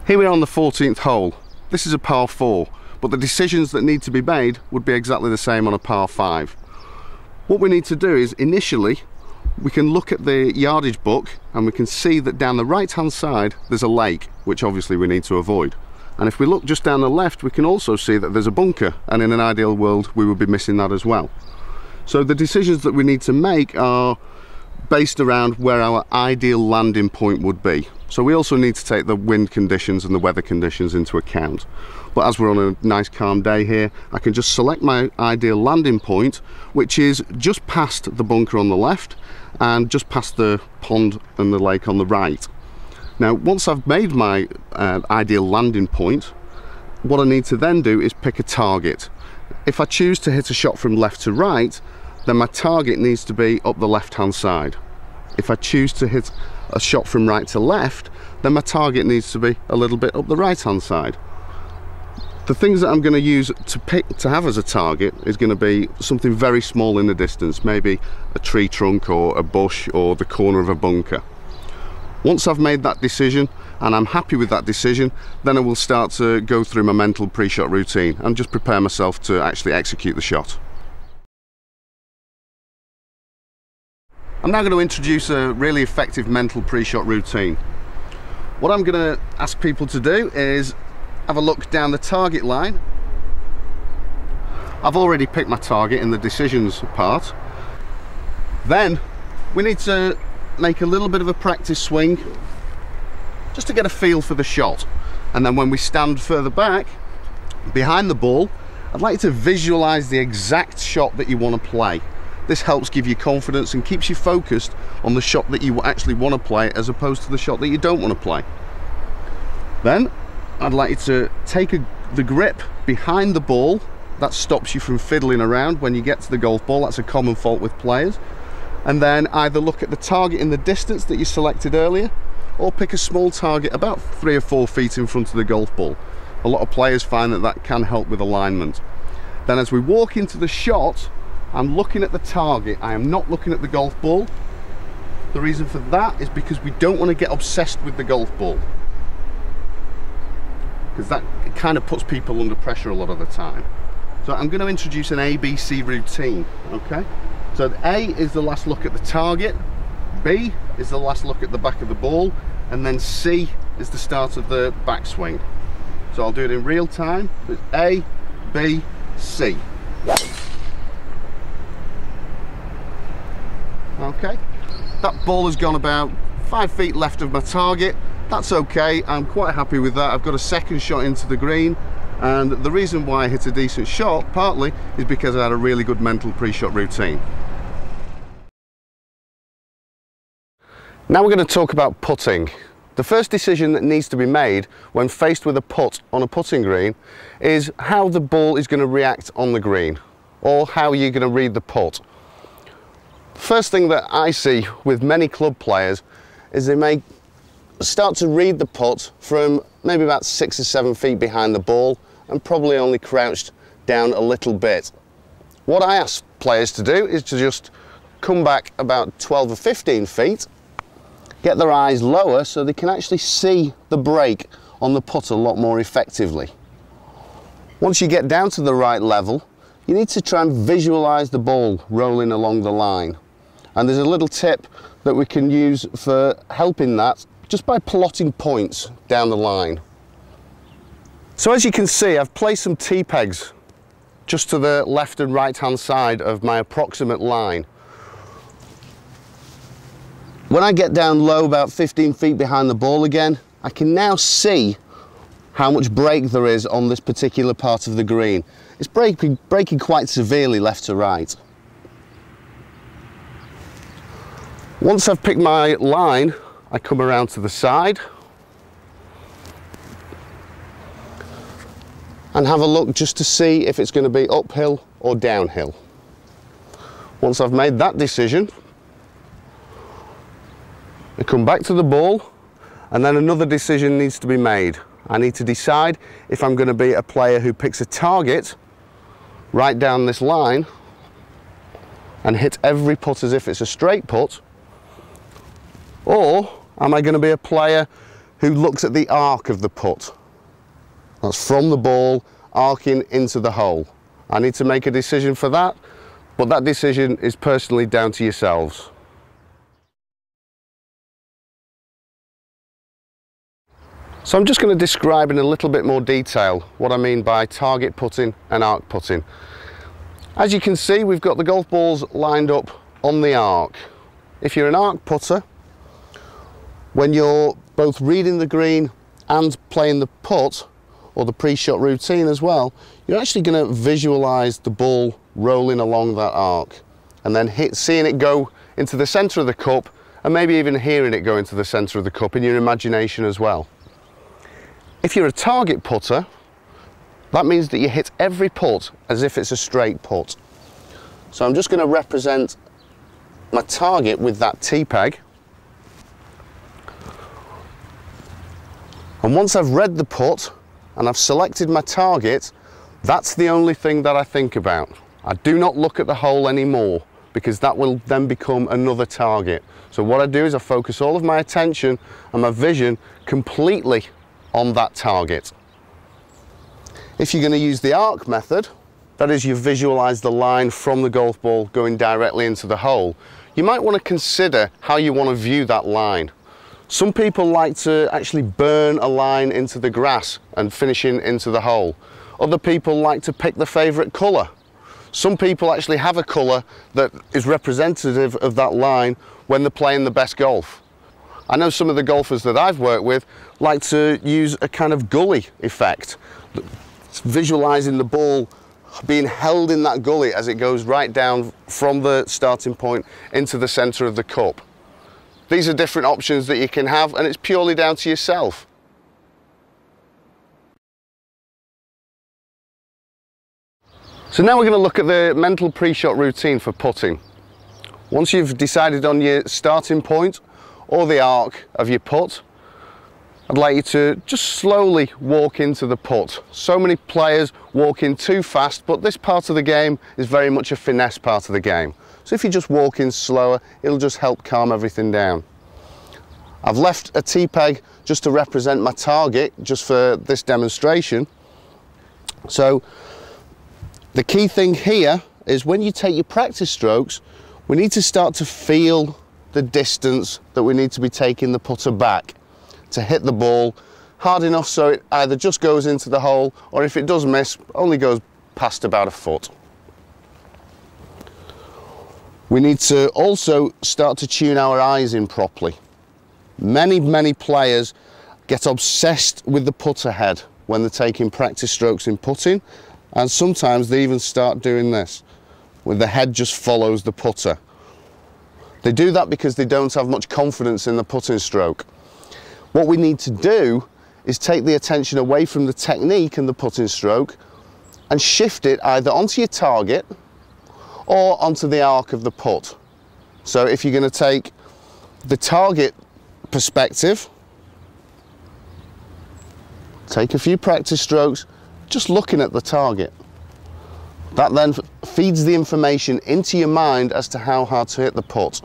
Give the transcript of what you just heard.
Here we are on the 14th hole. This is a par 4, but the decisions that need to be made would be exactly the same on a par 5. What we need to do is, initially, we can look at the yardage book and we can see that down the right hand side there's a lake, which obviously we need to avoid. And if we look just down the left, we can also see that there's a bunker, and in an ideal world we would be missing that as well. So the decisions that we need to make are based around where our ideal landing point would be. So we also need to take the wind conditions and the weather conditions into account. But as we're on a nice calm day here, I can just select my ideal landing point, which is just past the bunker on the left and just past the pond and the lake on the right. Now, once I've made my ideal landing point, what I need to then do is pick a target. If I choose to hit a shot from left to right, then my target needs to be up the left hand side. If I choose to hit a shot from right to left, then my target needs to be a little bit up the right hand side. The things that I'm going to use to have as a target is going to be something very small in the distance, maybe a tree trunk or a bush or the corner of a bunker. Once I've made that decision and I'm happy with that decision, then I will start to go through my mental pre-shot routine and just prepare myself to actually execute the shot. I'm now going to introduce a really effective mental pre-shot routine. What I'm going to ask people to do is have a look down the target line. I've already picked my target in the decisions part. Then we need to make a little bit of a practice swing just to get a feel for the shot, and then when we stand further back behind the ball, I'd like you to visualize the exact shot that you want to play. This helps give you confidence and keeps you focused on the shot that you actually want to play as opposed to the shot that you don't want to play. Then I'd like you to take the grip behind the ball. That stops you from fiddling around when you get to the golf ball. That's a common fault with players. And then either look at the target in the distance that you selected earlier, or pick a small target about 3 or 4 feet in front of the golf ball. A lot of players find that that can help with alignment. Then as we walk into the shot, I'm looking at the target. I am not looking at the golf ball. The reason for that is because we don't want to get obsessed with the golf ball, because that kind of puts people under pressure a lot of the time. So I'm going to introduce an ABC routine, okay? So A is the last look at the target, B is the last look at the back of the ball, and then C is the start of the backswing. So I'll do it in real time. It's A, B, C. Okay, that ball has gone about 5 feet left of my target. That's okay, I'm quite happy with that. I've got a second shot into the green, and the reason why I hit a decent shot partly is because I had a really good mental pre-shot routine. Now we're going to talk about putting. The first decision that needs to be made when faced with a putt on a putting green is how the ball is going to react on the green, or how you're going to read the putt. First thing that I see with many club players is they may start to read the putt from maybe about 6 or 7 feet behind the ball and probably only crouched down a little bit. What I ask players to do is to just come back about 12 or 15 feet, get their eyes lower so they can actually see the break on the putt a lot more effectively. Once you get down to the right level, you need to try and visualize the ball rolling along the line. And there's a little tip that we can use for helping that, just by plotting points down the line. So as you can see, I've placed some T-pegs just to the left and right hand side of my approximate line. When I get down low about 15 feet behind the ball again, I can now see how much break there is on this particular part of the green. It's breaking quite severely left to right. Once I've picked my line, I come around to the side and have a look just to see if it's going to be uphill or downhill. Once I've made that decision, I come back to the ball, and then another decision needs to be made. I need to decide if I'm going to be a player who picks a target right down this line and hit every putt as if it's a straight putt, or am I going to be a player who looks at the arc of the putt. That's from the ball arcing into the hole. I need to make a decision for that, but that decision is personally down to yourselves. So I'm just going to describe in a little bit more detail what I mean by target putting and arc putting. As you can see, we've got the golf balls lined up on the arc. If you're an arc putter, when you're both reading the green and playing the putt, or the pre-shot routine as well, you're actually going to visualize the ball rolling along that arc and then seeing it go into the center of the cup, and maybe even hearing it go into the center of the cup in your imagination as well. If you're a target putter, that means that you hit every putt as if it's a straight putt. So I'm just going to represent my target with that T-peg. And once I've read the putt and I've selected my target, that's the only thing that I think about. I do not look at the hole anymore, because that will then become another target. So what I do is I focus all of my attention and my vision completely on that target. If you're going to use the arc method, that is, you visualize the line from the golf ball going directly into the hole, you might want to consider how you want to view that line. Some people like to actually burn a line into the grass and finishing into the hole. Other people like to pick the favorite color. Some people actually have a color that is representative of that line when they're playing the best golf. I know some of the golfers that I've worked with like to use a kind of gully effect, visualizing the ball being held in that gully as it goes right down from the starting point into the center of the cup. These are different options that you can have, and it's purely down to yourself. So now we're going to look at the mental pre-shot routine for putting. Once you've decided on your starting point or the arc of your putt, I'd like you to just slowly walk into the putt. So many players walk in too fast, but this part of the game is very much a finesse part of the game. So if you just walk in slower, it'll just help calm everything down. I've left a T-peg just to represent my target, just for this demonstration. So the key thing here is when you take your practice strokes, we need to start to feel the distance that we need to be taking the putter back to hit the ball hard enough so it either just goes into the hole, or if it does miss, only goes past about a foot. We need to also start to tune our eyes in properly. Many players get obsessed with the putter head when they're taking practice strokes in putting, and sometimes they even start doing this, where the head just follows the putter. They do that because they don't have much confidence in the putting stroke. What we need to do is take the attention away from the technique and the putting stroke and shift it either onto your target or onto the arc of the putt. So if you're going to take the target perspective, take a few practice strokes just looking at the target. That then feeds the information into your mind as to how hard to hit the putt.